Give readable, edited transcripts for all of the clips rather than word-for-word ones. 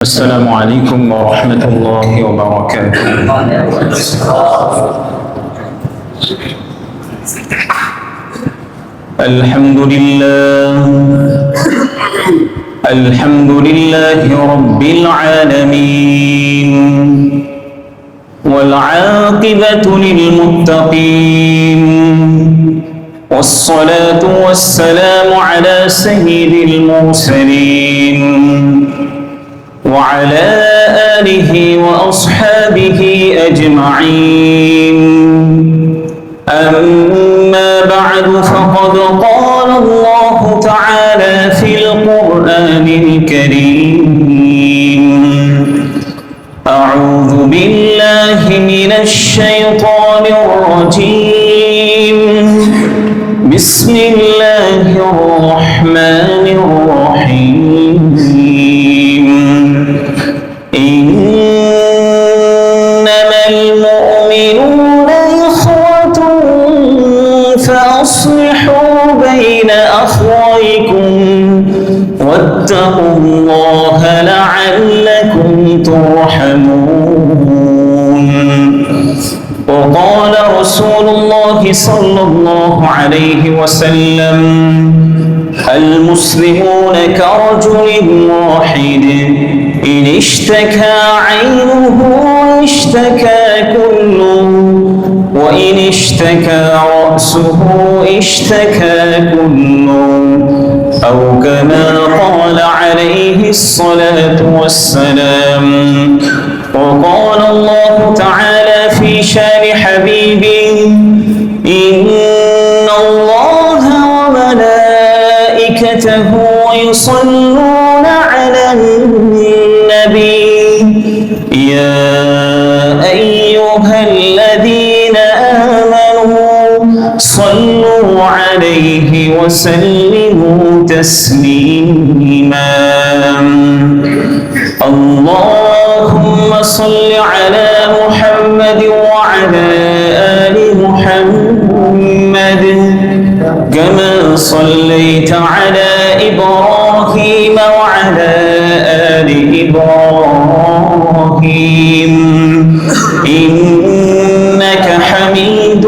السلام عليكم ورحمة الله وبركاته. الحمد لله رب العالمين، والعاقبة للمتقين، والصلاة والسلام على سيد المرسلين وعلى آله وأصحابه أجمعين. أما بعد، فقد قال الله تعالى في القرآن الكريم: أعوذ بالله من الشيطان الرجيم، بسم الله الرحمن الرحيم. إنما المؤمنون إخوة فأصلحوا بين أخويكم واتقوا الله لعلكم ترحمون. وقال رسول الله صلى الله عليه وسلم: المسلمون كرجل واحد، إن اشتكى عينه اشتكى كله، وإن اشتكى رأسه اشتكى كله، أو كما قال عليه الصلاة والسلام. وقال الله تعالى في شان حبيبه: إن الله وملائكته يصلون على النبي، يا أيها الذين آمنوا صلوا عليه وسلموا تسليما. اللهم صل على محمد وعلى آل محمد، كما صليت على إبراهيم وعلى آل إبراهيم إنك حميد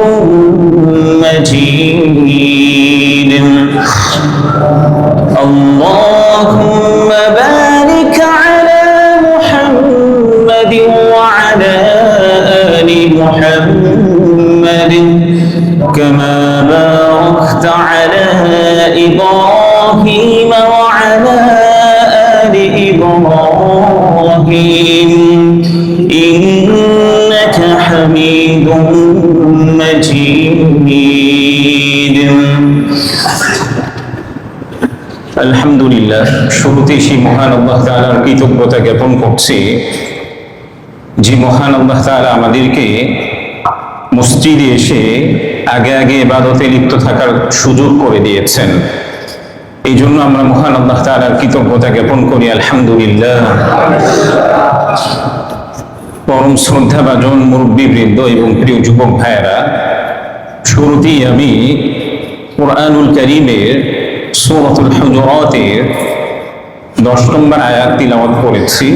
مجيد. اللهم بارك على محمد وعلى آل محمد، كما باركت على إبراهيم وعلى آل إبراهيم إنك حميد مجيد। আলহামদুলিল্লাহ, শুরুতে সেই মহান আল্লাহ তাআলার কৃতজ্ঞতা জ্ঞাপন করছি, যে মহান আল্লাহ তাআলা আমাদেরকে মসজিদে এসে আগে আগে ইবাদতে লিপ্ত থাকার সুযোগ করে দিয়েছেন। এই জন্য আমরা মহান আল্লাহ তাআলার কৃতজ্ঞতা জ্ঞাপন করি, আলহামদুলিল্লাহ। পরম শ্রদ্ধাভাজন মুরব্বীবৃন্দ এবং প্রিয় যুবক ভাইয়েরা, শুরুতেই আমি কুরআনুল কারীমের সূরাতুল হুজুরাতের 10 নম্বর আয়াত তিলাওয়াত করেছি।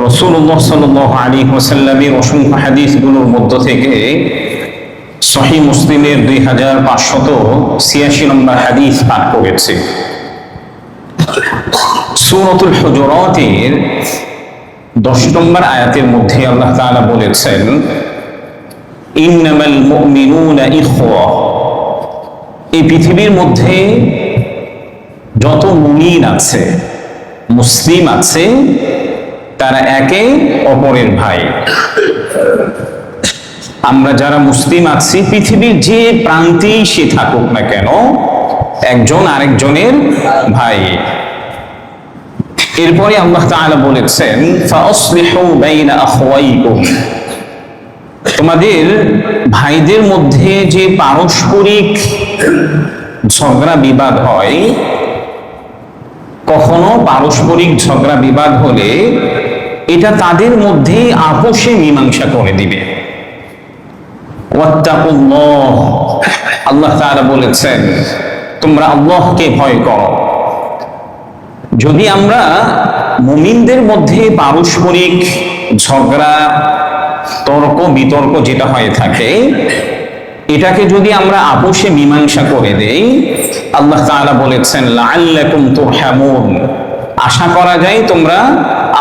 রাসূলুল্লাহ সাল্লাল্লাহু আলাইহি ওয়াসাল্লামের অসংখ্য হাদিসগুলোর মধ্য থেকে সহিহ মুসলিমের 2586 নম্বর হাদিস পাঠ করেছি। সূরাতুল হুজুরাতের 10 নম্বর আয়াতের মধ্যে আল্লাহ তাআলা বলেছেন: ইন্নামাল মুমিনুনা ইখওয়া। এই পৃথিবীর মধ্যে যত মুমিন আছে, মুসলিম আছে, তারা একে অপরের ভাই। আমরা যারা মুসলিম আছি, পৃথিবীর যে প্রান্তেই সে থাকুক না কেন, একজন আরেকজনের ভাই। এরপরে আল্লাহ তাআলা বলেছেন: ফাসলিহু বাইনা আখওয়াইকুম। তোমাদের ভাইদের মধ্যে যে পারস্পরিক ঝগড়া বিবাদ হয়, কখনো পারস্পরিক ঝগড়া বিবাদ হলে এটা তাদের মধ্যে আপোষে মীমাংসা করে দিবে। ওয়াত্তাকুল্লাহ, আল্লাহ তাআলা বলেছেন তোমরা আল্লাহকে ভয় করো। যদি আমরা মুমিনদের মধ্যে পারস্পরিক ঝগড়া, তর্ক বিতর্ক যেটা হয়ে থাকে, এটাকে যদি আমরা আপোষে মীমাংসা করে দেই, আল্লাহ তাআলা বলেছেন লাআল্লাকুম তুরহামুন, আশা করা যায় তোমরা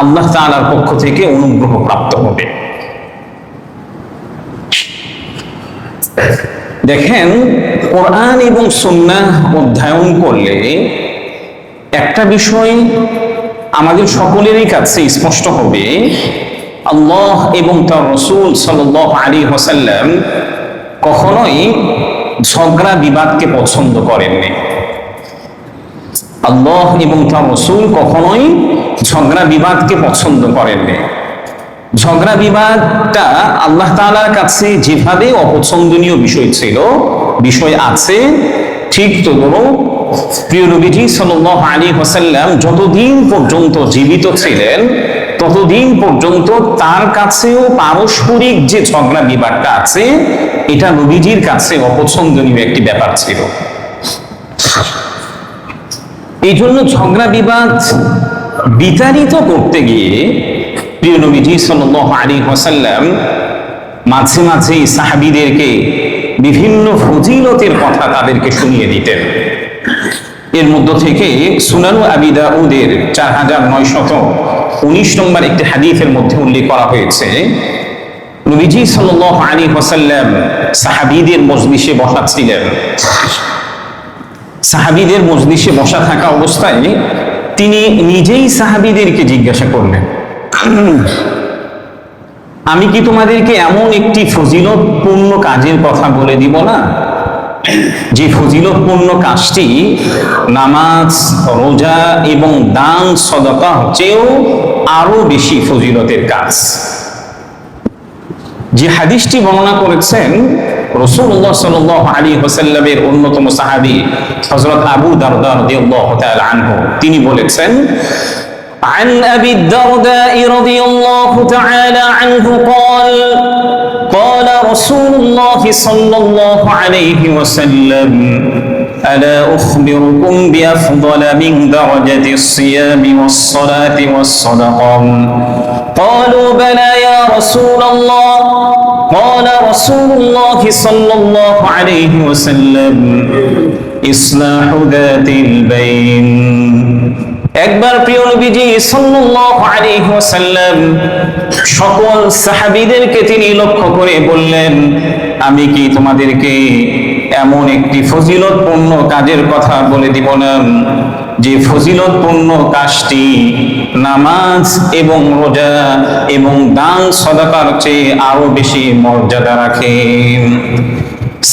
আল্লাহ তাআলার পক্ষ থেকে অনুগ্রহ প্রাপ্ত হবে। দেখেন, কোরআন এবং সুন্নাহ অধ্যয়ন করলে একটা বিষয় আমাদের সকলেরই কাছে স্পষ্ট হবে, আল্লাহ এবং তার রাসূল সাল্লাল্লাহু আলাইহি ওয়াসাল্লাম কখনোই ঝগড়া বিবাদকে পছন্দ করেননি। আল্লাহ এবং তার রাসূল কখনোই ঝগড়া বিবাদকে পছন্দ করেননি। ঝগড়া বিবাদটা আল্লাহ তাআলার কাছে যেভাবে অপছন্দনীয় বিষয় আছে, ঠিক তদ্রূপ প্রিয় নবীজি সাল্লাল্লাহু আলাইহি ওয়াসাল্লাম যতদিন পর্যন্ত জীবিত ছিলেন ততদিন পর্যন্ত তার কাছেও পারস্পরিক যে ঝগড়া বিবাদটা আছে, এটা নবীজির কাছে অপছন্দনীয় একটি ব্যাপার ছিল। এই জন্য ঝগড়া বিবাদ বিতাড়িত করতে গিয়ে প্রিয় নবীজি সাল্লাল্লাহু আলাইহি ওয়াসাল্লাম মাঝে মাঝে সাহাবীদেরকে বিভিন্ন ফজিলতের কথা তাদেরকে শুনিয়ে দিতেন। এর মধ্য থেকে সুনান আবি দাউদের 4919 নম্বর একটি হাদিসের মধ্যে উল্লেখ করা হয়েছে, নবীজি সাল্লাল্লাহু আলাইহি ওয়াসাল্লাম সাহাবীদের মজলিসে বসা ছিলেন। সাহাবীদের মজলিসে বসা থাকা অবস্থায় তিনি নিজেই সাহাবীদেরকে জিজ্ঞাসা করলেন, আমি কি তোমাদেরকে এমন একটি ফজিলতপূর্ণ কাজের কথা বলে দিব না, যে ফজিলতপূর্ণ কাজটি নামাজ, রোজা এবং দান সদকা চেয়েও আরো বেশি ফজিলতের কাজ। যে হাদিসটি বর্ণনা করেছেন রাসূলুল্লাহ সাল্লাল্লাহু আলাইহি ওয়াসাল্লামের অন্যতম সাহাবী হযরত আবু দারদা রাদিয়াল্লাহু তাআলা আনহু, তিনি বলেছেন, عن أبي الدرداء رضي الله تعالى عنه قال قال رسول الله صلى الله عليه وسلم ألا أخبركم بأفضل من درجة الصيام والصلاة والصدقة قالوا بلى يا رسول الله قال رسول الله صلى الله عليه وسلم إصلاح ذات البين। একবার প্রিয় নবীজি সাল্লাল্লাহু আলাইহি ওয়াসাল্লাম সকল সাহাবীদেরকে তিনি লক্ষ্য করে বললেন, আমি কি তোমাদেরকে এমন একটি ফজিলতপূর্ণ কাজের কথা বলে দিব না, যে ফজিলতপূর্ণ কাজটি নামাজ এবং রোজা এবং দান সদকার চেয়ে আরো বেশি মর্যাদা রাখে।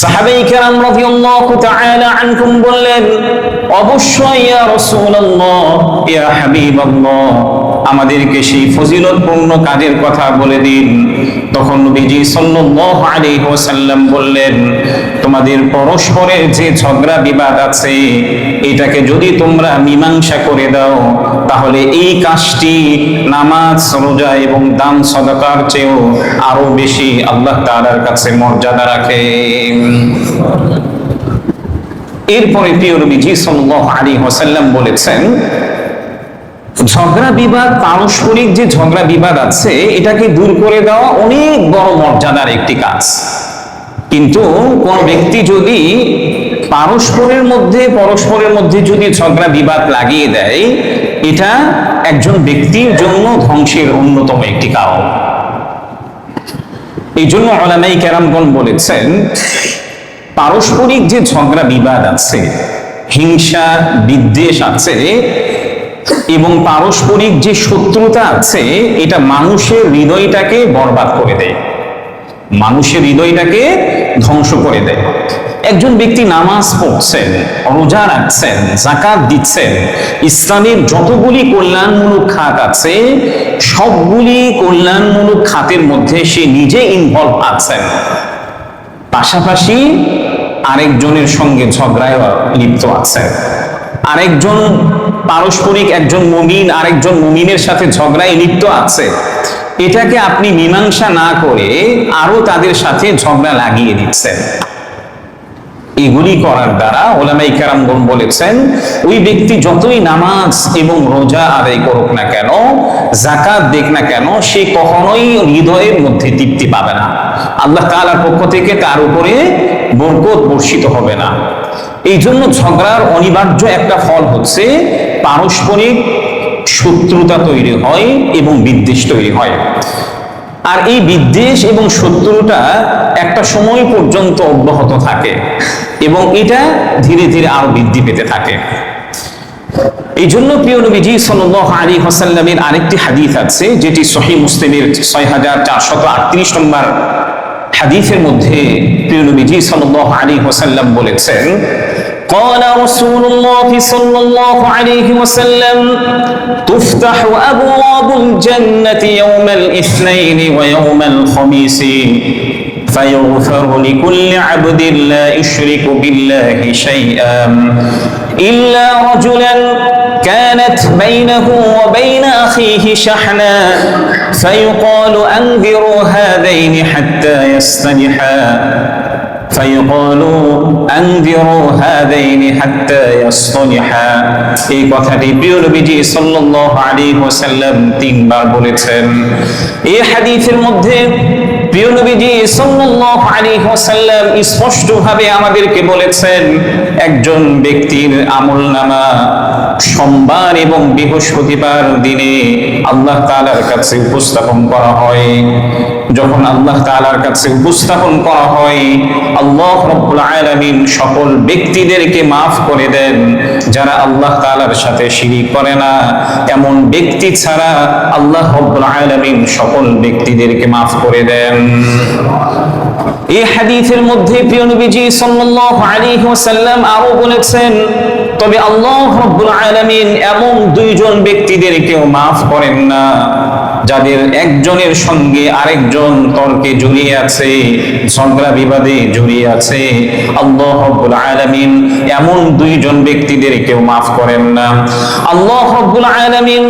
সাহাবায়ে কেরাম রাদিয়াল্লাহু তাআলা আনহুম বললেন, অবশ্যই ইয়া রাসূলুল্লাহ, ইয়া হাবিবাল্লাহ, আমাদেরকে সেই ফজিলতপূর্ণ কাজের কথা বলে দিন। তখন নবীজি সাল্লাল্লাহু আলাইহি ওয়াসাল্লাম বললেন, তোমাদের পরস্পরের যে ঝগড়া বিবাদ আছে, এটাকে যদি তোমরা মীমাংসা করে দাও, তাহলে এই কাজটি নামাজ, রোজা এবং দান সদকার চেয়েও আরো বেশি আল্লাহ তাআলার কাছে মর্যাদা রাখে। এরপরে প্রিয় নবীজি সাল্লাল্লাহু আলাইহি ওয়াসাল্লাম বলেছেন, ঝগড়া বিবাদ, পারস্পরিক যে ঝগড়া বিবাদ আছে, এটাকে দূর করে দেওয়া অনেক বড় মর্যাদার একটি কাজ। কিন্তু কোন ব্যক্তি যদি পরস্পরের মধ্যে যদি ঝগড়া বিবাদ লাগিয়ে দেয়, এটা একজন ব্যক্তির জন্য ধ্বংসের অন্যতম একটি কারণ। এই জন্য উলামায়ে কেরামগণ বলেছেন, পারস্পরিক যে ঝগড়া বিবাদ আছে, হিংসা বিদ্বেষ আছে এবং পারস্পরিক যে শত্রুতা আছে, এটা মানুষের হৃদয়টাকে বরবাদ করে দেয়, মানুষের হৃদয়টাকে ধ্বংস করে দেয়। একজন ব্যক্তি নামাজ পড়ছেন, রোজা রাখছেন, যাকাত দিচ্ছেন, ইসলামের যতগুলি কল্যাণমূলক খাত আছে সবগুলি কল্যাণমূলক খাতের মধ্যে সে নিজে ইনভলভ আছেন, পাশাপাশি আরেকজনের সঙ্গে ঝগড়ায় লিপ্ত আছেন, আরেকজন পারস্পরিক একজন মুমিন আরেকজন মুমিনের সাথে ঝগড়ায় লিপ্ত আছে, এটাকে আপনি মীমাংসা না করে আরো তাদের সাথে ঝগড়া লাগিয়ে দিচ্ছেন। এগুলি করার দ্বারা ওলামায়ে কেরামগণ বলেছেন ওই ব্যক্তি যতই নামাজ এবং রোজা আদায় করুক না কেন, যাকাত দেখ না কেন, সে কখনোই হৃদয়ের মধ্যে তৃপ্তি পাবে না। আল্লাহ তাআলার পক্ষ থেকে তার উপরে বরকত বর্ষিত হবে না। এই জন্য ঝগড়ার অনিবার্য একটা ফল হচ্ছে পারস্পরিক শত্রুতা তৈরি হয় এবং বিদ্বেষ তৈরি হয়। আর এই বিদ্বেষ এবং শত্রুতা একটা সময় পর্যন্ত অব্যাহত থাকে এবং এটা ধীরে ধীরে আরো বৃদ্ধি পেতে থাকে। এই জন্য প্রিয় নবীজি সাল্লাল্লাহু আলাইহি ওয়াসাল্লামের আরেকটি হাদিস আছে, যেটি সহিহ মুসলিমের 6438 নম্বর হাদিসের মধ্যে প্রিয় নবীজি সাল্লাল্লাহু আলাইহি ওয়াসাল্লাম বলেছেন, قال رسول الله صلى الله عليه وسلم تفتح أبواب الجنة يوم الاثنين ويوم الخميس فيغفر لكل عبد لا يشرك بالله شيئا إلا رجلا كانت بينه وبين أخيه شحنا فيقال أنذروا هذين حتى يصطلحا এই কথাটি প্রিয় নবীজি সাল্লাল্লাহু আলাইহি ওয়াসাল্লাম তিনবার বলেছেন। এই হাদিসের মধ্যে প্রিয় নবীজি সাল্লাল্লাহু আলাইহি ওয়াসাল্লাম স্পষ্টভাবে আমাদেরকে বলেছেন, একজন ব্যক্তির আমলনামা সোমবার এবং বৃহস্পতিবার দিনে আল্লাহ তাআলার কাছে উপস্থাপন করা হয়। যখন আল্লাহ তাআলার কাছে উপস্থাপন করা হয়, আল্লাহ রাব্বুল আলামিন সকল ব্যক্তিদেরকে মাফ করে দেন যারা আল্লাহ তাআলার সাথে শিরিক করে না। এমন ব্যক্তি ছাড়া আল্লাহ রাব্বুল আলামিন সকল ব্যক্তিদেরকে মাফ করে দেন। এই হাদিসের মধ্যে প্রিয় নবীজি সাল্লাল্লাহু আলাইহি ওয়াসাল্লাম আরো বলেছেন, তবে আল্লাহ রাব্বুল আলামিন এমন দুইজন ব্যক্তিদেরকেও মাফ করেন না যাদের একজনের সঙ্গে আরেকজন তর্কে জড়িয়ে আছে, ঝগড়া বিবাদে জড়িয়ে আছে। আল্লাহ রাব্বুল আলামিন এমন দুইজন ব্যক্তিদেরকেও মাফ করেন না। আল্লাহ রাব্বুল আলামিন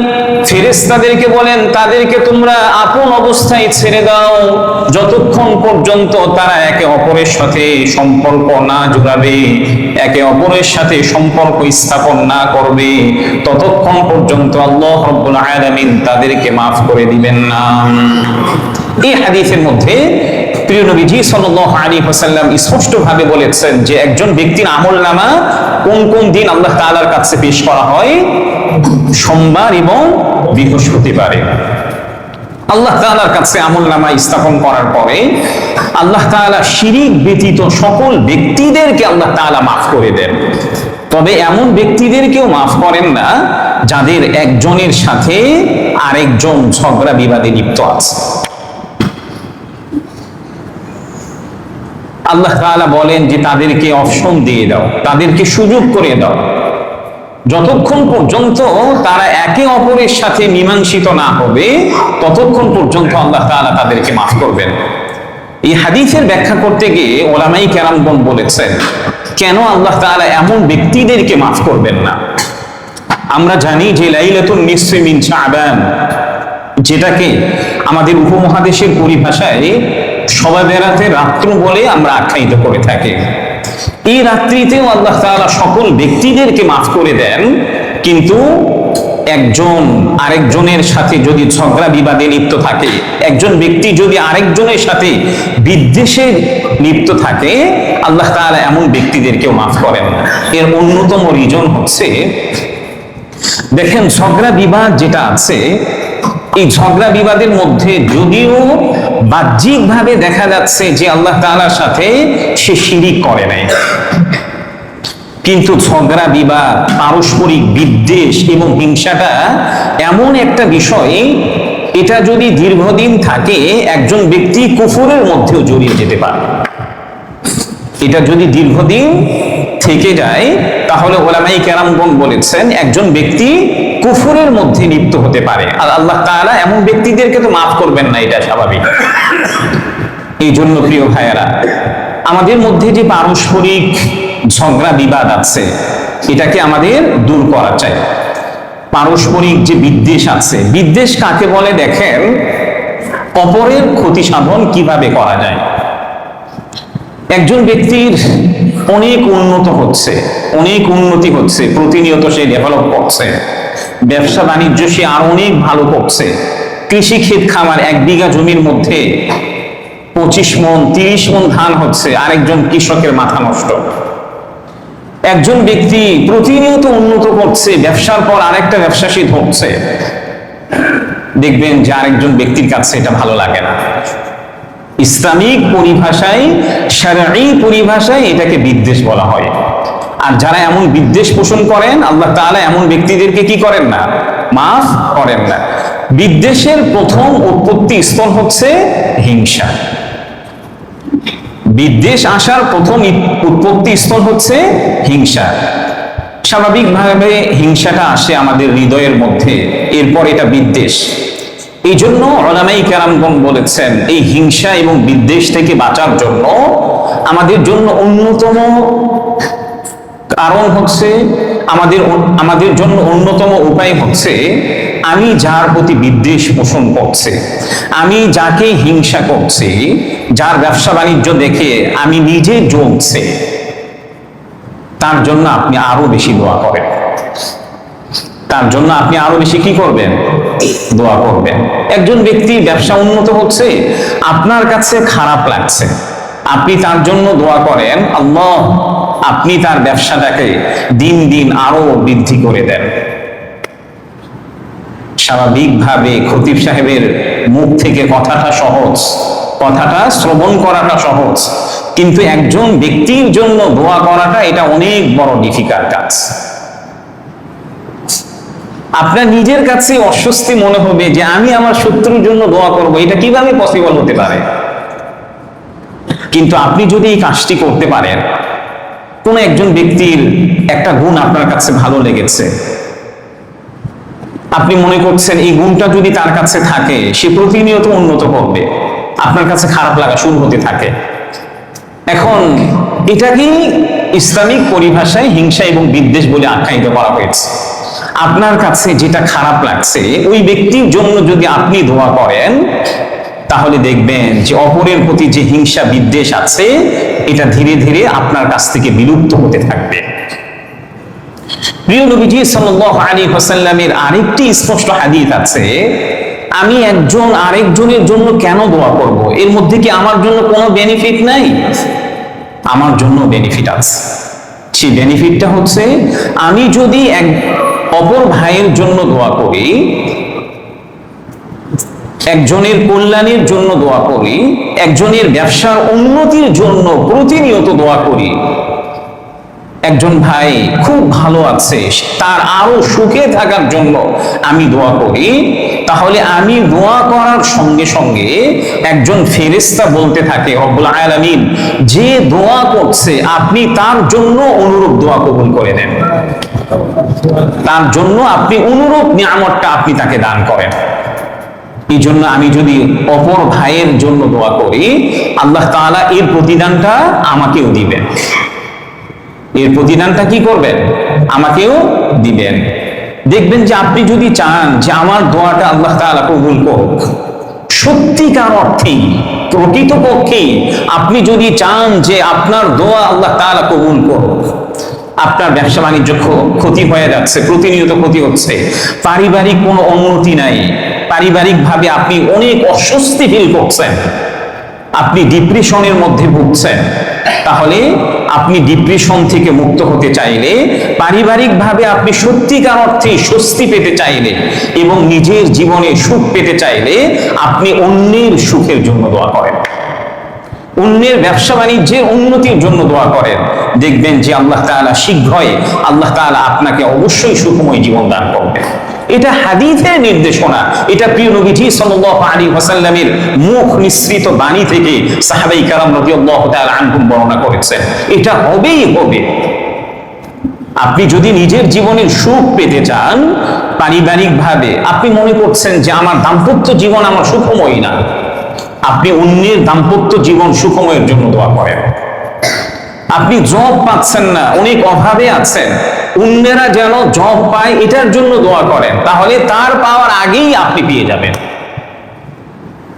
ফেরেশতাদেরকে বলেন, তাদেরকে তোমরা আপন অবস্থায় ছেড়ে দাও যতক্ষণ পর্যন্ত তারা একে অপরের সাথে সম্পর্ক না জোড়াবে, একে অপরের সাথে সম্পর্ক স্থাপন না করবে, ততক্ষণ পর্যন্ত আল্লাহ রাব্বুল আলামিন তাদেরকে মাফ করে দিবেন না। এই হাদিসের মধ্যে প্রিয় নবীজি সাল্লাল্লাহু আলাইহি ওয়াসাল্লাম স্পষ্টভাবে বলেছেন যে একজন ব্যক্তির আমলনামা কোন কোন দিন আল্লাহ তাআলার কাছে পেশ করা হয়, সোমবার এবং বৃহস্পতিবারে। আল্লাহ তাআলার কাছে আমলনামা স্থাপন করার পরে আল্লাহ তাআলা শিরিক ব্যতীত সকল ব্যক্তিদেরকে আল্লাহ তাআলা মাফ করে দেন। তবে এমন ব্যক্তিদেরকেও মাফ করেন না যাদের একজনের সাথে আরেকজন ঝগড়া বিবাদে লিপ্ত আছে। আল্লাহ তাআলা বলেন যে তাদেরকে অপশন দিয়ে দাও, তাদেরকে সুযোগ করে দাও, যতক্ষণ পর্যন্ত তারা একে অপরের সাথে মীমাংসিত না হবে ততক্ষণ পর্যন্ত আল্লাহ তাআলা তাদেরকে মাফ করবেন। এই হাদিসের ব্যাখ্যা করতে গিয়ে ওলামায়ে কেরামগণ বলেছেন, কেন আল্লাহ তাআলা এমন ব্যক্তিদেরকে মাফ করবেন না? আমরা জানি যে লাইলাতুন নিসফি মিন শাবান, যেটাকে আমাদের উপমহাদেশের পরিভাষায় শবে বরাতের রাত্র বলে আমরা আখ্যায়িত করে থাকি, এই রাত্রিতেও আল্লাহ তাআলা সকল ব্যক্তিদেরকে মাফ করে দেন। কিন্তু একজন আরেকজনের সাথে যদি ঝগড়া বিবাদে লিপ্ত থাকে, একজন ব্যক্তি যদি আরেকজনের সাথে বিদ্বেষে লিপ্ত থাকে, আল্লাহ তাআলা এমন ব্যক্তিদেরকেও মাফ করেন না। এর অন্যতম রিজন হচ্ছে, দেখেন ঝগড়া বিবাদ যেটা আছে, এই ঝগড়া বিবাদের মধ্যে যদিও বাহ্যিকভাবে দেখা যাচ্ছে যে আল্লাহ তাআলার সাথে সে শিরিক করে নাই, কিন্তু ঝগড়া বিবাদ, পারস্পরিক বিদ্বেষ এবং হিংসাটা এমন একটা বিষয়, এটা যদি দীর্ঘদিন থাকে একজন ব্যক্তি কুফরের মধ্যেও জড়িয়ে যেতে পারে। এটা যদি দীর্ঘদিন থেকে যায় তাহলে ওলামায়ে কেরামগণ বলেছেন একজন ব্যক্তি কুফরের মধ্যে লিপ্ত হতে পারে, আর আল্লাহ তাআলা এমন ব্যক্তিদেরকে তো মাফ করবেন না, এটা স্বাভাবিক। এই জন্য প্রিয় ভাইয়েরা, আমাদের মধ্যে যে পারস্পরিক ঝগড়া বিবাদ আছে এটাকে আমাদের দূর করা চাই। পারস্পরিক যে বিদ্বেষ আছে, বিদ্বেষ কাকে বলে? দেখেন, অপরের ক্ষতি সাধন কিভাবে করা যায়। একজন ব্যক্তির অনেক উন্নতি হচ্ছে, প্রতিনিয়ত সে ডেভেলপ করছে, ব্যবসা বাণিজ্য সে আর অনেক ভালো করছে, কৃষি ক্ষেত খামার 1 বিঘা জমির মধ্যে 25 মণ 30 মণ ধান হচ্ছে, আরেকজন কৃষকের মাথা নষ্ট। একজন ব্যক্তি প্রতিনিয়ত উন্নত করছে, ব্যবসার পর আরেকটা ব্যবসা সে ধরছে, দেখবেন যে আরেকজন ব্যক্তির কাছে এটা ভালো লাগে না। ইসলামিক পরিভাষায়, শারঈ পরিভাষায় এটাকে বিদ্বেষ বলা হয়। আর যারা এমন বিদ্বেষ পোষণ করেন, আল্লাহ তাআলা এমন ব্যক্তিদেরকে কি করেন না? মাফ করেন না। বিদ্বেষের প্রথম উৎপত্তি স্থল হচ্ছে হিংসা। বিদ্বেষ আসার প্রথম উৎপত্তি স্থল হচ্ছে হিংসা। স্বাভাবিকভাবে হিংসাটা আসে আমাদের হৃদয়ের মধ্যে, এরপর এটা বিদ্বেষ। এই জন্য উলামায়ে কেরামগণ বলেছেন, এই হিংসা এবং বিদ্বেষ থেকে বাঁচার জন্য আমাদের জন্য অন্যতম কারণ হচ্ছে, আমাদের জন্য অন্যতম উপায় হচ্ছে, আমি যার প্রতি বিদ্বেষ পোষণ করছি, আমি যাকে হিংসা করছি, যার ব্যবসা বাণিজ্য দেখে আমি নিজে জ্বলছি, তার জন্য আপনি আরো বেশি দোয়া করেন। তার জন্য আপনি আরো বেশি কি করবেন? দোয়া করবেন। একজন ব্যক্তি ব্যবসা উন্নত হচ্ছে, আপনার কাছে খারাপ লাগছে, আপনি তার জন্য দোয়া করেন, আল্লাহ আপনি তার ব্যবসাটাকে দিন দিন আরো বৃদ্ধি করে দেন। স্বাভাবিকভাবে খতিব সাহেবের মুখ থেকে কথাটা সহজ, কথাটা শ্রবণ করাটা সহজ, কিন্তু একজন ব্যক্তির জন্য দোয়া করাটা এটা অনেক বড় ডিফিকাল্ট কাজ। আপনার নিজের কাছে অস্বস্তি মনে হবে যে আমি আমার শত্রুর জন্য দোয়া করব, এটা কিভাবে পসিবল হতে পারে? কিন্তু আপনি যদি এই কাজটি করতে পারেন, কোন একজন ব্যক্তির একটা গুণ আপনার কাছে ভালো লেগেছে, আপনি মনে করছেন এই গুণটা যদি তার কাছে থাকে সে প্রতিনিয়ত উন্নত করবে, আপনার কাছে খারাপ লাগা শুরু হতে থাকে। এখন এটাকেই ইসলামিক পরিভাষায় হিংসা এবং বিদ্বেষ বলে আখ্যায়িত করা হয়েছে। আপনার কাছে যেটা খারাপ লাগছে, ওই ব্যক্তির জন্য যদি আপনি দোয়া করেন, তাহলে দেখবেন যে অপরের প্রতি যে হিংসা বিদ্বেষ আছে, এটা ধীরে ধীরে আপনার কাছ থেকে বিলুপ্ত হতে থাকবে। প্রিয় নবীজি সাল্লাল্লাহু আলাইহি ওয়াসাল্লামের আরেকটি স্পষ্ট হাদিস আছে, আমি একজন আরেকজনের জন্য কেন দোয়া করব? এর মধ্যে কি আমার জন্য কোনো বেনিফিট নাই? আমার জন্য বেনিফিট আছে। সেই বেনিফিটটা হচ্ছে, আমি যদি অপর ভাইয়ের জন্য দোয়া করি, একজনের কল্যাণের জন্য দোয়া করি, একজনের ব্যবসার উন্নতির জন্য প্রতিনিয়ত দোয়া করি, একজন ভাই খুব ভালো আছে, তার আরো সুখে থাকার জন্য আমি দোয়া করি, তাহলে আমি দোয়া করার সঙ্গে সঙ্গে একজন ফেরেশতা বলতে থাকে, রব্বুল আলামিন যে দোয়া করছে আপনি তার জন্য অনুরূপ দোয়া কবুল করে নেন, তার জন্য আপনি অনুরূপ নিয়ামতটা আপনি তাকে দান করেন। এই জন্য আমি যদি অপর ভাইয়ের জন্য দোয়া করি, আল্লাহ তাআলা এর প্রতিদানটা আমাকেও দিবেন। এর প্রতিদানটা কি করবেন? আমাকেও দিবেন। দেখবেন যে আপনি যদি চান যে আমার দোয়াটা আল্লাহ তাআলা কবুল করুক, সত্যিকার অর্থেই প্রকৃতপক্ষেই আপনি যদি চান যে আপনার দোয়া আল্লাহ তাআলা কবুল করুক, আপনার ব্যবসা বাণিজ্য ক্ষতি হয়ে যাচ্ছে, প্রতিনিয়ত ক্ষতি হচ্ছে, পারিবারিক কোনো উন্নতি নাই, পারিবারিকভাবে আপনি অনেক অস্বস্তি ফিল করছেন, আপনি ডিপ্রেশনের মধ্যে ভুগছেন, তাহলে আপনি ডিপ্রেশন থেকে মুক্ত হতে চাইলে, পারিবারিকভাবে আপনি সত্যিকার অর্থে স্বস্তি পেতে চাইলে এবং নিজের জীবনে সুখ পেতে চাইলে আপনি অন্যের সুখের জন্য দোয়া করেন, অন্যের ব্যবসা বাণিজ্যের উন্নতির জন্য দোয়া করেন। দেখবেন যে আল্লাহ তাআলা শীঘ্রই আল্লাহ তাআলা আপনাকে অবশ্যই সুখময় জীবন দান করবেন। এটা হাদিসের নির্দেশনা, এটা প্রিয় নবীজি সাল্লাল্লাহু আলাইহি ওয়াসাল্লামের মুখ নিঃসৃত বাণী থেকে সাহাবায়ে কেরাম রাদিয়াল্লাহু তাআলা আনহুম বর্ণনা করেছেন। এটা হবেই হবে। আপনি যদি নিজের জীবনের সুখ পেতে চান, পারিবারিকভাবে আপনি মনে করছেন যে আমার দাম্পত্য জীবন আমার সুখময় না, আপনি অন্যের দাম্পত্য জীবন সুখময়ের জন্য দোয়া করেন। আপনি জব পাচ্ছেন না, অনেক অভাবে আছেন, অন্যেরা যেন জব পায় এটার জন্য দোয়া করেন, তাহলে তার পাওয়ার আগেই আপনি পেয়ে যাবেন।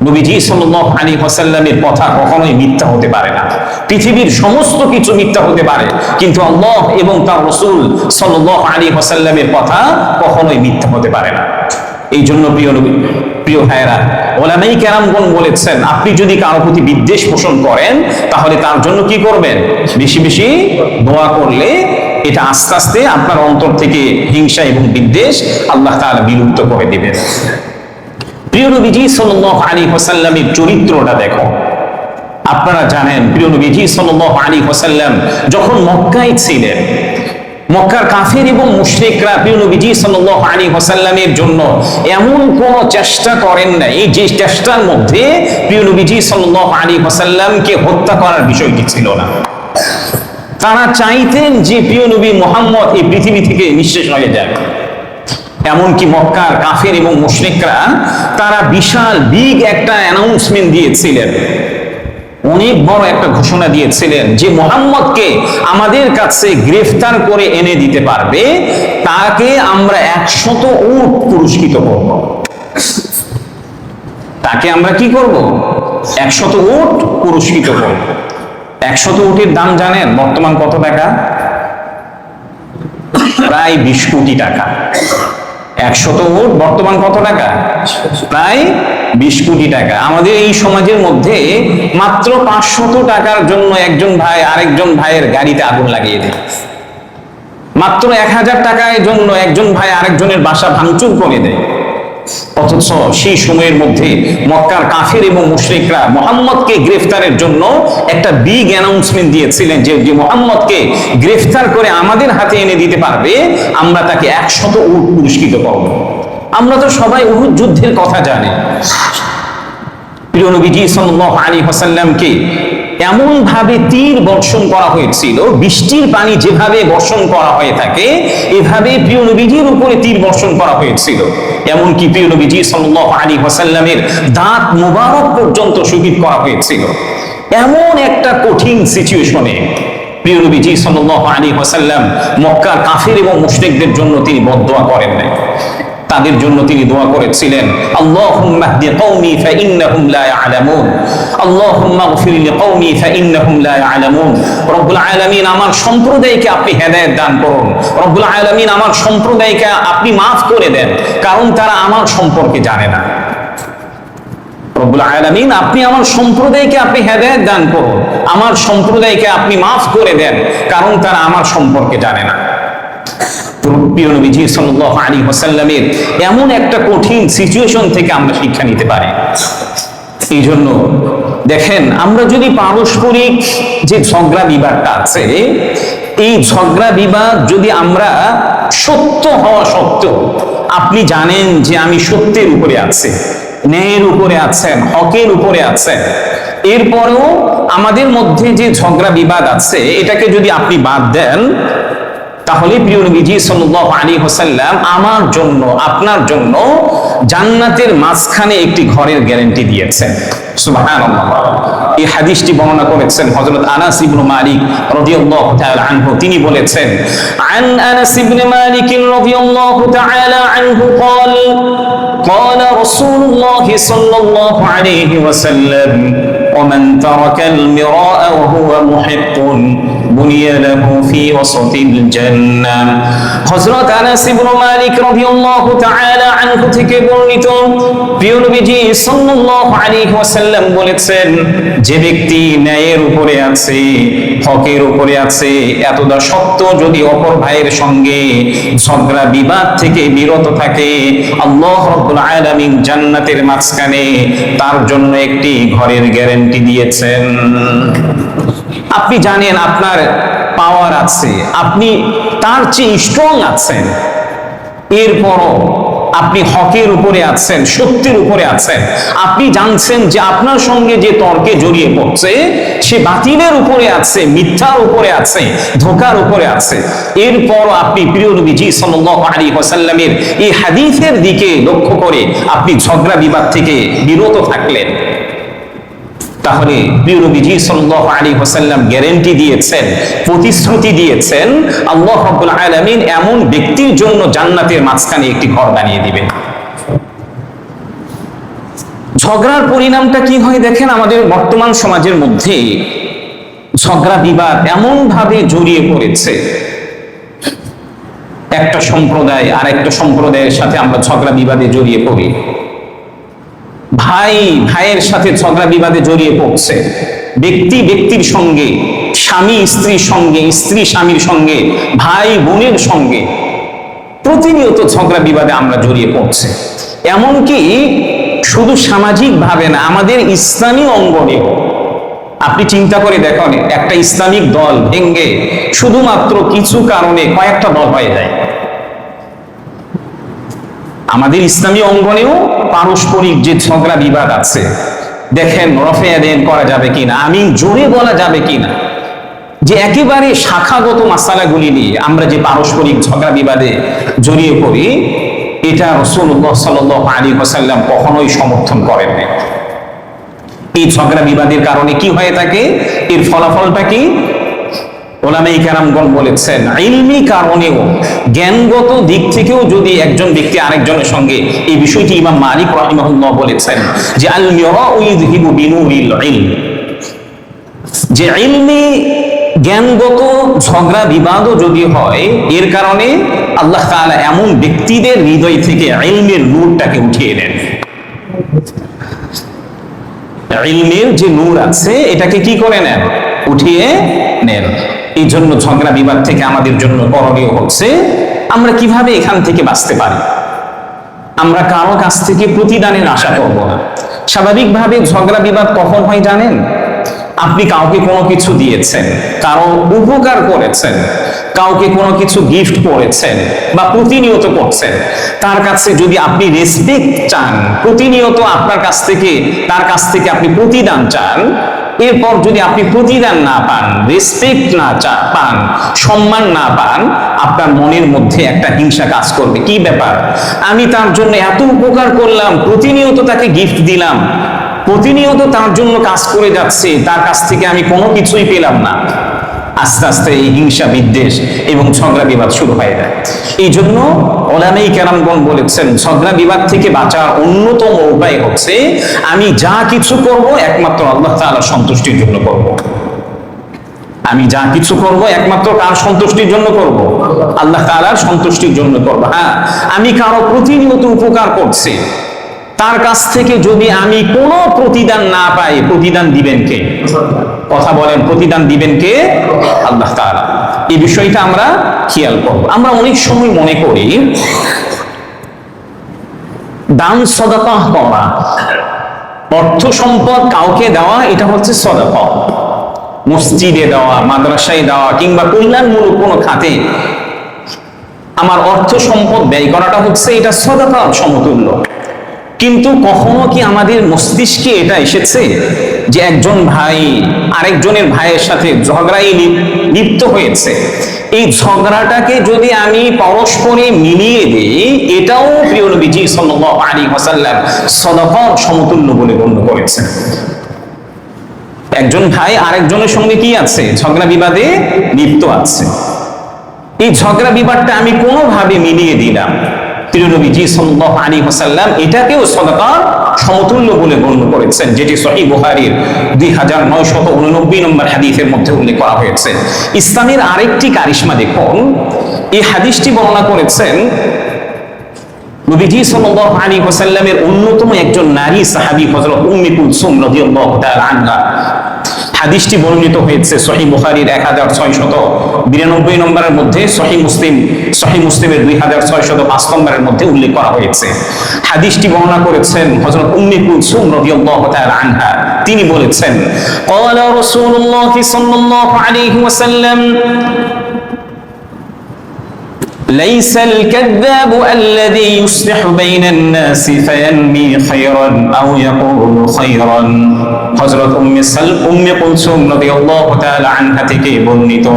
নবীজি সাল্লাল্লাহু আলাইহি ওয়াসাল্লামের কথা কখনোই মিথ্যা হতে পারে না। পৃথিবীর সমস্ত কিছু মিথ্যা হতে পারে, কিন্তু আল্লাহ এবং তার রাসূল সাল্লাল্লাহু আলাইহি ওয়াসাল্লামের কথা কখনোই মিথ্যা হতে পারে না। এই জন্য প্রিয় ভাইয়েরা, ওলামায়ে কেরামগণ বলেছেন, আপনি যদি কারো প্রতি বিদ্বেষ পোষণ করেন তাহলে তার জন্য কি করবেন? বেশি বেশি দোয়া করলে এটা আস্তে আস্তে আপনার অন্তর থেকে হিংসা এবং বিদ্বেষ আল্লাহ তাআলা বিলুপ্ত করে দিবেন। প্রিয় নবীজি সাল্লাল্লাহু আলাইহি ওয়াসাল্লামের চরিত্রটা দেখো। আপনারা জানেন প্রিয় নবীজি সাল্লাল্লাহু আলাইহি ওয়াসাল্লাম যখন মক্কায় ছিলেন, মক্কার কাফির এবং মুশরিকরা প্রিয় নবীজি সাল্লাল্লাহু আলাইহি ওয়াসাল্লামের জন্য এমন কোন চেষ্টা করেন নাই যে চেষ্টার মধ্যে প্রিয় নবীজি সাল্লাল্লাহু আলাইহি ওয়াসাল্লামকে হত্যা করার বিষয়টি ছিল না। তারা চাইতেন যে প্রিয় নবী মুহাম্মদ এই পৃথিবী থেকে নিঃশেষ হয়ে যাক। এমনকি মক্কার কাফির এবং মুশরিকরা তারা বিশাল বিগ একটা অ্যানাউন্সমেন্ট দিয়েছিলেন, অনেক বড় একটা ঘোষণা দিয়েছিলেন যে মুহাম্মদকে আমাদের কাছে গ্রেফতার করে এনে দিতে পারবে তাকে আমরা 100 উট পুরস্কৃত করব। তাকে আমরা কি করব? 100 উট পুরস্কৃত করব। 100 উটের দাম জানেন বর্তমান কত টাকা? প্রায় 20 কোটি টাকা। 100 উট বর্তমান কত টাকা? প্রায় 20 কোটি টাকা। আমাদের এই সমাজের মধ্যে মাত্র 500 টাকার জন্য একজন ভাই আরেকজন ভাইয়ের গাড়িতে আগুন লাগিয়ে দেয়। মাত্র 1000 টাকার জন্য একজন ভাই আরেকজনের বাসা ভাঙচুর করে দেয়। অথচ সেই সময়ের মধ্যে মক্কার কাফির এবং মুশরিকরা মুহাম্মদকে গ্রেফতারের জন্য একটা বিগ অ্যানাউন্সমেন্ট দিয়েছিলেন যে মুহাম্মদকে গ্রেফতার করে আমাদের হাতে এনে দিতে পারবে আমরা তাকে 100 উট পুরস্কৃত করব। আমরা তো সবাই উহুদ যুদ্ধের কথা জানি। প্রিয় নবীজি সাল্লাল্লাহু আলাইহি ওয়াসাল্লামকে এমন ভাবে তীর বর্ষণ করা হয়েছিল, বৃষ্টির পানি যেভাবে বর্ষণ করা হয়ে থাকে এভাবে প্রিয় নবীজির উপরে তীর বর্ষণ করা হয়েছিল। এমনকি প্রিয় নবীজি সাল্লাল্লাহু আলাইহি ওয়াসাল্লামের দাঁত মুবারক পর্যন্ত শহীদ করা হয়েছিল। এমন একটা কঠিন সিচুয়েশনে প্রিয় নবীজি সাল্লাল্লাহু আলাইহি ওয়াসাল্লাম মক্কার কাফির এবং মুশরিকদের জন্য তিনি বদদোয়া করেন নাই। তাদের জন্য তিনি দোয়া করেছিলেন, আল্লাহুম্মা হদি কওমি ফাইন্নাহুম লা ইয়ালামুন, আল্লাহুম্মা গফির লিকওমি ফাইন্নাহুম লা ইয়ালামুন। রব্বুল আলামিন আমার সম্প্রদায়কে আপনি হেদায়েত দান করুন। রব্বুল আলামিন আমার সম্প্রদায়কে আপনি মাফ করে দেন, কারণ তারা আমার সম্পর্কে জানে না। রব্বুল আলামিন আপনি আমার সম্প্রদায়কে আপনি হেদায়েত দান করুন, আমার সম্প্রদায়কে আপনি মাফ করে দেন, কারণ তারা আমার সম্পর্কে জানে না। প্রিয় নবীজি সাল্লাল্লাহু আলাইহি ওয়াসাল্লামের এমন একটা কঠিন সিচুয়েশন থেকে আমরা শিক্ষা নিতে পারি। এই জন্য দেখেন, আমরা যদি পারস্পরিক যে ঝগড়া বিবাদটা আছে, এই ঝগড়া বিবাদ যদি আমরা সত্য হওয়া সত্ত্বেও আপনি জানেন যে আমি সত্যের উপরে আছি, ন্যায়ের উপরে আছেন, হকের উপরে আছেন, এরপরেও আমাদের মধ্যে যে ঝগড়া বিবাদ আছে এটাকে যদি আপনি বাদ দেন, তাহলে প্রিয় নবীজি সাল্লাল্লাহু আলাইহি ওয়াসাল্লাম আমার জন্য আপনার জন্য জান্নাতের মাঝখানে একটি ঘরের গ্যারান্টি দিয়েছেন। সুবহানাল্লাহ। এই হাদিসটি বর্ণনা করেছেন হযরত আনাস ইবনে মালিক রাদিয়াল্লাহু তাআলা আনহু। তিনি বলেছেন, আন আনাস ইবনে মালিক রাদিয়াল্লাহু তাআলা আনহু قال قال رسول الله صلى الله عليه وسلم ومن ترك المراء وهو محق بني له في وسط الجنة। হযরত আনাস ইবনে মালিক রাদিয়াল্লাহু তাআলা আনহু থেকে বর্ণিত, প্রিয় নবীজি সাল্লাল্লাহু আলাইহি ওয়াসাল্লাম বলেছেন, যে ব্যক্তি ন্যায়ের উপরে আছে, হকের উপরে আছে, এতদা সত্য যদি অপর ভাইয়ের সঙ্গে ঝগড়া বিবাদ থেকে বিরত থাকে, আল্লাহ রাব্বুল আলামিন জান্নাতের মাঝখানে তার জন্য একটি ঘরের গ্যারান্টি দিয়েছেন। আপনি জানেন আপনার পাওয়ার আছে, আপনি তার চেয়ে স্ট্রং আছেন, এরপরও আপনি হকের উপরে আছেন, সত্যের উপরে আছেন। আপনি জানছেন যে আপনার সঙ্গে যে তর্কে জড়িয়ে পড়ছে সে বাতিলের উপরে আছে, মিথ্যার উপরে আছে, ধোঁকার উপরে আছে, এরপরও আপনি প্রিয় নবীজি সাল্লাল্লাহু আলাইহি ওয়াসাল্লামের এই হাদিসের দিকে লক্ষ্য করে আপনি ঝগড়া বিবাদ থেকে বিরত থাকলেন। তাহলে প্রিয় নবীজি সাল্লাল্লাহু আলাইহি ওয়াসাল্লাম গ্যারান্টি দিয়েছেন, প্রতিশ্রুতি দিয়েছেন, আল্লাহ রাব্বুল আলামিন এমন ব্যক্তির জন্য জান্নাতের মাঝখানে একটি ঘর বানিয়ে দিবেন। ঝগড়ার পরিণামটা কি হয় দেখেন, আমাদের বর্তমান সমাজের মধ্যে ঝগড়া বিবাদ এমন ভাবে জড়িয়ে পড়েছে, একটা সম্প্রদায় আর একটা সম্প্রদায়ের সাথে আমরা ঝগড়া বিবাদে জড়িয়ে পড়ি, ভাই ভাইয়ের সাথে ঝগড়া বিবাদে জড়িয়ে পড়ছে, ব্যক্তি ব্যক্তির সঙ্গে, স্বামী স্ত্রীর সঙ্গে, স্ত্রী স্বামীর সঙ্গে, ভাই বোনের সঙ্গে প্রতিনিয়ত ঝগড়া বিবাদে আমরা জড়িয়ে পড়ছে। এমনকি শুধু সামাজিক ভাবে না, আমাদের ইসলামী অঙ্গনেও আপনি চিন্তা করে দেখুন, একটা ইসলামিক দল ভেঙ্গে শুধুমাত্র কিছু কারণে কয়েকটা দল হয়ে যায়। আমাদের ইসলামী অঙ্গনেও পারস্পরিক যে ঝগড়া বিবাদ আছে, দেখেন রফে আদান করা যাবে কিনা, আমিন জোরে বলা যাবে কিনা, যে একেবারে শাখাগত মাসালাগুলি নিয়ে আমরা যে পারস্পরিক ঝগড়া বিবাদে জড়িয়ে পড়ি, এটা রাসূলুল্লাহ সাল্লাল্লাহু আলাইহি ওয়াসাল্লাম কখনোই সমর্থন করেন না। এই ঝগড়া বিবাদের কারণে কি হয়ে থাকে, এর ফলাফলটা কি? ওলামায়ে কেরামগণ বলেছেন, ইলমি কারণেও, জ্ঞানগত দিক থেকেও যদি একজন ব্যক্তি আরেকজনের সঙ্গে, এই বিষয়টি ইমাম মালিক রাহিমাহুল্লাহ বলেছেন যে আল মিরাউ ইযহিবু বিনুরিল ইলম, যে ইলমি জ্ঞানগত ঝগড়া বিবাদও যদি হয়, এর কারণে আল্লাহ তাআলা এমন ব্যক্তিদের হৃদয় থেকে ইলমের নূরটাকে উঠিয়ে নেন। ইলমের যে নূর আছে এটাকে কি করে নেন? উঠিয়ে নেন। এই জন্য ঝগড়া বিবাদ থেকে আমাদের জন্য করণীয় হচ্ছে আমরা কিভাবে এখান থেকে বাঁচতে পারি। আমরা কারো কাছ থেকে প্রতিদানের আশা করব না। স্বাভাবিকভাবে ঝগড়া বিবাদ কখন হয় জানেন? আপনি কাউকে কোনো কিছু দিয়েছেন, কারো উপকার করেছেন, কাউকে কোনো কিছু গিফট করেছেন বা প্রতিনিয়ত করছেন, তার কাছে যদি আপনি রেসপেক্ট চান, প্রতিনিয়ত আপনার কাছ থেকে, তার কাছ থেকে আপনি প্রতিদান চান, এরপর যদি আপনি প্রতিদান না পান, রেসপেক্ট না পান, সম্মান না পান, আপনার মনের মধ্যে একটা হিংসা কাজ করবে। কি ব্যাপার, আমি তার জন্য এত উপকার করলাম, প্রতিনিয়ত তাকে গিফট দিলাম, প্রতিনিয়ত তার জন্য কাজ করে যাচ্ছে, তার কাছ থেকে আমি কোনো কিছুই পেলাম না। আস্তে আস্তে এই হিংসা, বিদ্বেষ এবং ঝগড়া বিবাদ শুরু হয়ে যায়। এই জন্য ওলামায়ে কেরামগণ বলেছেন, ঝগড়া বিবাদ থেকে বাঁচার অন্যতম উপায় হচ্ছে আমি যা কিছু করব একমাত্র আল্লাহ তাআলার সন্তুষ্টির জন্য করব। আমি যা কিছু করব একমাত্র কার সন্তুষ্টির জন্য করব? আল্লাহ তাআলার সন্তুষ্টির জন্য করব। হ্যাঁ, আমি কারো প্রতিনিয়ত উপকার করছি, তার কাছ থেকে যদি আমি কোনো প্রতিদান না পাই, প্রতিদান দিবেন কে? কথা বলেন, প্রতিদান দিবেন কে? আল্লাহ তাআলা। এই বিষয়টা আমরা খেয়াল করব। আমরা অনেক সময় মনে করি দান সাদাকা করা, অর্থ সম্পদ কাউকে দেওয়া, এটা হচ্ছে সাদাকা। মসজিদে দেওয়া, মাদ্রাসায় দেওয়া কিংবা কল্যাণমূলক কোনো খাতে আমার অর্থ সম্পদ ব্যয় করাটা হচ্ছে এটা সাদাকার সমতুল্য। কিন্তু কখনো কি আমাদের মস্তিষ্কে এটা এসেছে যে একজন ভাই আরেকজনের ভাইয়ের সাথে ঝগড়ায় লিপ্ত হয়েছে, এই ঝগড়াটাকে যদি আমি পরস্পরে মিলিয়ে দিই, এটাও প্রিয় নবীজি সাল্লাল্লাহু আলাইহি ওয়াসাল্লাম সাদাকার সমতুল্য বলে গণ্য করেছেন। একজন ভাই আরেকজনের সঙ্গে কি আছে? ঝগড়া বিবাদে লিপ্ত আছে। এই ঝগড়া বিবাদটা আমি কোনোভাবে মিলিয়ে দিলাম, প্রিয় নবীজি সাল্লাল্লাহু আলাইহি ওয়াসাল্লাম এটাকেও সাদাকার সমতুল্য বলে গণ্য করেছেন, যেটি সহিহ বুখারীর 2989 নম্বর হাদিসের মধ্যে উল্লেখ করা হয়েছে। ইসলামের আরেকটি কারিশমা দেখুন, এই হাদিসটি বর্ণনা করেছেন নবীজি সাল্লাল্লাহু আলাইহি ওয়াসাল্লামের অন্যতম একজন নারী সাহাবী হযরত উম্মে কুলসুম রাদিয়াল্লাহু তাআলা আনহা। হাদিসটি বর্ণিত হয়েছে সহিহ বুখারীর 1692 নম্বরের মধ্যে, সহিহ মুসলিমের 2605 নম্বরের মধ্যে উল্লেখ করা হয়েছে। হাদিসটি বর্ণনা করেছেন হযরত উম্মে কুলসুম রাদিয়াল্লাহু তাআলা আনহা। তিনি বলেছেন, ক্বালা রাসূলুল্লাহ সাল্লাল্লাহু আলাইহি ওয়াসাল্লাম ليس الكذاب الذي يصلح بين الناس فينمي خيرا أو يقول خيرا। হযরত উম্মে কুলসুম রাদিয়াল্লাহু তাআলা আনহা থেকে বর্ণিত,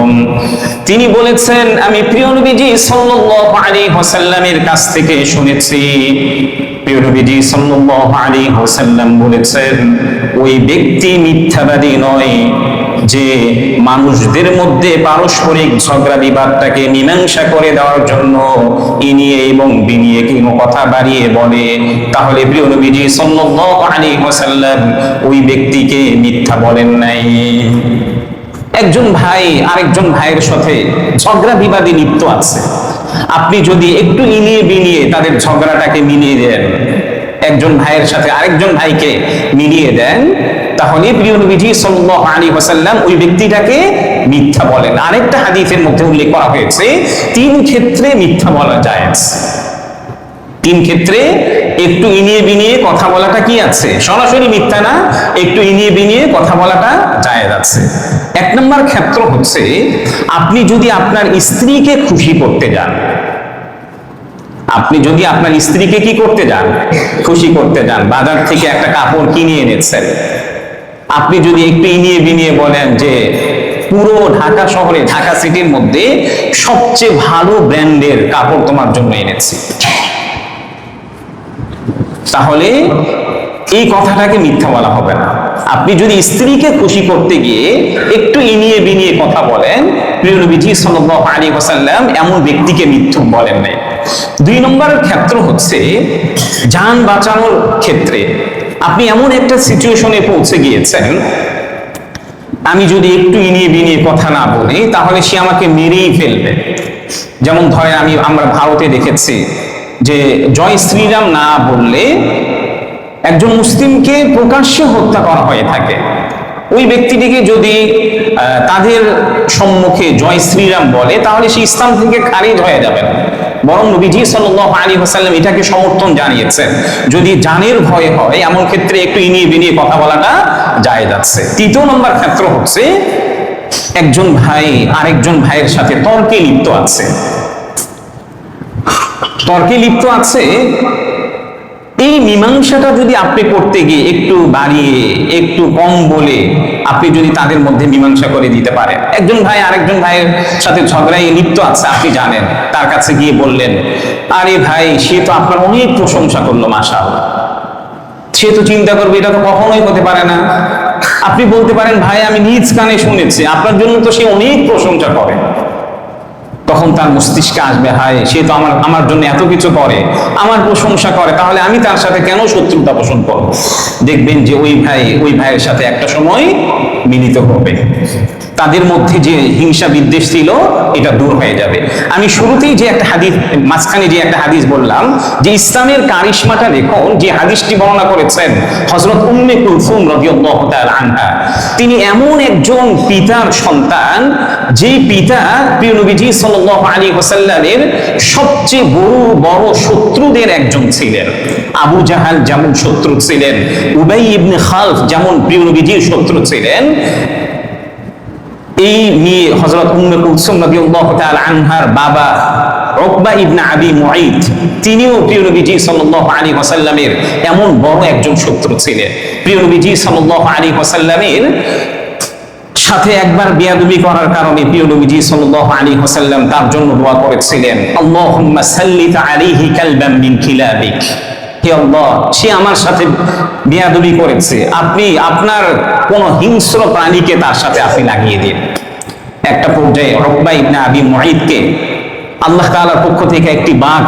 তিনি বলেছেন, আমি প্রিয় নবীজি সাল্লাল্লাহু আলাইহি ওয়াসাল্লামের কাছ থেকে শুনেছি, প্রিয় নবীজি সাল্লাল্লাহু আলাইহি ওয়াসাল্লাম বলেছেন, ওই ব্যক্তি মিথ্যাবাদী নয় যে মানুষদের মধ্যে পারস্পরিক ঝগড়া বিবাদটাকে মীমাংসা করে দেওয়ার জন্য ইনিয়ে এবং বিনিয়ে কোনো কথা বাড়িয়ে বলে, তাহলে প্রিয় নবীজি সাল্লাল্লাহু আলাইহি ওয়াসাল্লাম ওই ব্যক্তিকে মিথ্যা বলেন নাই। একজন ভাই আরেকজন ভাইয়ের সাথে ঝগড়া বিবাদে লিপ্ত আছে, আপনি যদি একটু ইনিয়ে বিনিয়ে তাদের ঝগড়াটাকে মিলিয়ে দেন, একজন ভাইয়ের সাথে আরেকজন ভাইকে মিলিয়ে দেন, তাহলে প্রিয় নবীজি সাল্লাল্লাহু আলাইহি ওয়াসাল্লাম ওই ব্যক্তিটাকে মিথ্যা বলেন। আরেকটা হাদিসের মধ্যে উল্লেখ করা হয়েছে 3 ক্ষেত্রে মিথ্যা বলা জায়েজ। 3 ক্ষেত্রে একটু ইনিয়ে বিনিয়ে কথা বলাটা কি আছে, সরাসরি মিথ্যা না, একটু ইনিয়ে বিনিয়ে কথা বলাটা জায়েজ আছে। 1 নম্বর ক্ষেত্র হচ্ছে আপনি যদি আপনার স্ত্রীকে খুশি করতে যান, আপনি যদি আপনার স্ত্রীকে কি করতে যান, খুশি করতে যান, বাজার থেকে একটা কাপড় কিনে এনেছেন, আপনি যদি একটু ইনিয়ে বিনিয়ে বলেন যে পুরো ঢাকা শহরে, ঢাকা সিটির মধ্যে সবচেয়ে ভালো ব্র্যান্ডের কাপড় তোমার জন্য এনেছি, তাহলে এই কথাটাকে মিথ্যা বলা হবে না। আপনি যদি স্ত্রীকে খুশি করতে গিয়ে একটু ইনিয়ে বিনিয়ে কথা বলেন, প্রিয় নবীজি সাল্লাল্লাহু আলাইহি ওয়াসাল্লাম এমন ব্যক্তিকে মিথ্যুক বলেন নাই। 2 নম্বরের ক্ষেত্র হচ্ছে জান বাঁচানোর ক্ষেত্রে। আপনি এমন একটা সিচুয়েশনে পৌঁছে গিয়েছেন, আমি যদি একটু ইনিয়ে বিনিয়ে কথা না বলি তাহলে সে আমাকে মেরেই ফেলবে। যেমন ধরে আমরা ভারতে দেখেছি যে জয় শ্রীরাম না বললে একজন মুসলিমকে প্রকাশ্যে হত্যা করা হয়ে থাকে। ওই ব্যক্তিটিকে যদি তাদের সম্মুখে জয় শ্রীরাম বলে তাহলে সে ইসলাম থেকে খারিজ হয়ে যাবে না, বরং নবীজি সাল্লাল্লাহু আলাইহি ওয়াসাল্লাম এটাকে সমর্থন জানিয়েছেন। যদি জানের ভয় হয় এমন ক্ষেত্রে একটু ইনিয়ে বিনিয়ে কথা বলাটা জায়েজ আছে। 3 নম্বর ক্ষেত্র হচ্ছে একজন ভাই আরেকজন ভাইয়ের সাথে তর্কে লিপ্ত আছে, তর্কে লিপ্ত আছে, এই মীমাংসাটা যদি আপনি করতে গিয়ে একটু বাড়িয়ে একটু কম বলে আপনি যদি তাদের মধ্যে মীমাংসা করে দিতে পারেন, একজন ভাই আরেকজন ভাইয়ের সাথে ঝগড়ায় লিপ্ত আছে, আপনি জানেন, তার কাছে গিয়ে বললেন, আরে ভাই সে তো আপনার অনেক প্রশংসা করলো, মাশাআল্লাহ, সে তো চিন্তা করবে এটা তো কখনোই হতে পারে না। আপনি বলতে পারেন, ভাই আমি নিজ কানে শুনেছি আপনার জন্য তো সে অনেক প্রশংসা করে। তখন তার মস্তিষ্কে আসবে, হায় সে তো আমার জন্য এত কিছু করে, আমার প্রশংসা করে, তাহলে আমি তার সাথে কেন শত্রুতা পোষণ করব? দেখবেন যে ওই ভাইয়ের সাথে একটা সময় মিলিত হবে, তাদের মধ্যে যে হিংসা বিদ্বেষ ছিল এটা দূর হয়ে যাবে। আমি শুরুতেই যে একটা হাদিস, মাঝখানে যে একটা হাদিস বললাম যে ইসলামের কারিশমাটা দেখুন, যে হাদিসটি বর্ণনা করেছেন হযরত উম্মে কুলসুম রাদিয়াল্লাহু তাআলা আনহা, তিনি এমন একজন পিতার সন্তান যে পিতা প্রিয় নবীজি সাল্লাল্লাহু আলাইহি ওয়াসাল্লামের সবচেয়ে বড় শত্রুদের একজন ছিলেন। আবু জাহাল যেমন শত্রু ছিলেন, উবাই ইবনে খালফ যেমন প্রিয় নবীজির শত্রু ছিলেন, এই নিয়ে হযরত উম্মে কুলসুম রাদিয়াল্লাহু তাআলা আনহার বাবা উকবা ইবনে আবি মুঈত তিনিও প্রিয় নবীজি সাল্লাল্লাহু আলাইহি ওয়াসাল্লামের এমন বড় একজন শত্রু ছিলেন। প্রিয় নবীজি সাল্লাল্লাহু আলাইহি ওয়াসাল্লামের সাথে একবার বেয়াদবি করার কারণে প্রিয় নবীজি সাল্লাল্লাহু আলাইহি ওয়াসাল্লাম তার জন্য দোয়া করেছিলেন, আল্লাহুম্মা সাল্লিত আলাইহি কালবাম মিন কিলাবিক, হে আল্লাহ সে আমার সাথে বেয়াদবি করেছে, আপনি আপনার কোন হিংস্র প্রাণীকে তার সাথে আপনি লাগিয়ে দিন। একটা পর্যায়ে উকবা ইবনে আবি মুঈতকে আল্লাহ তাআলার পক্ষ থেকে একটি বাঘ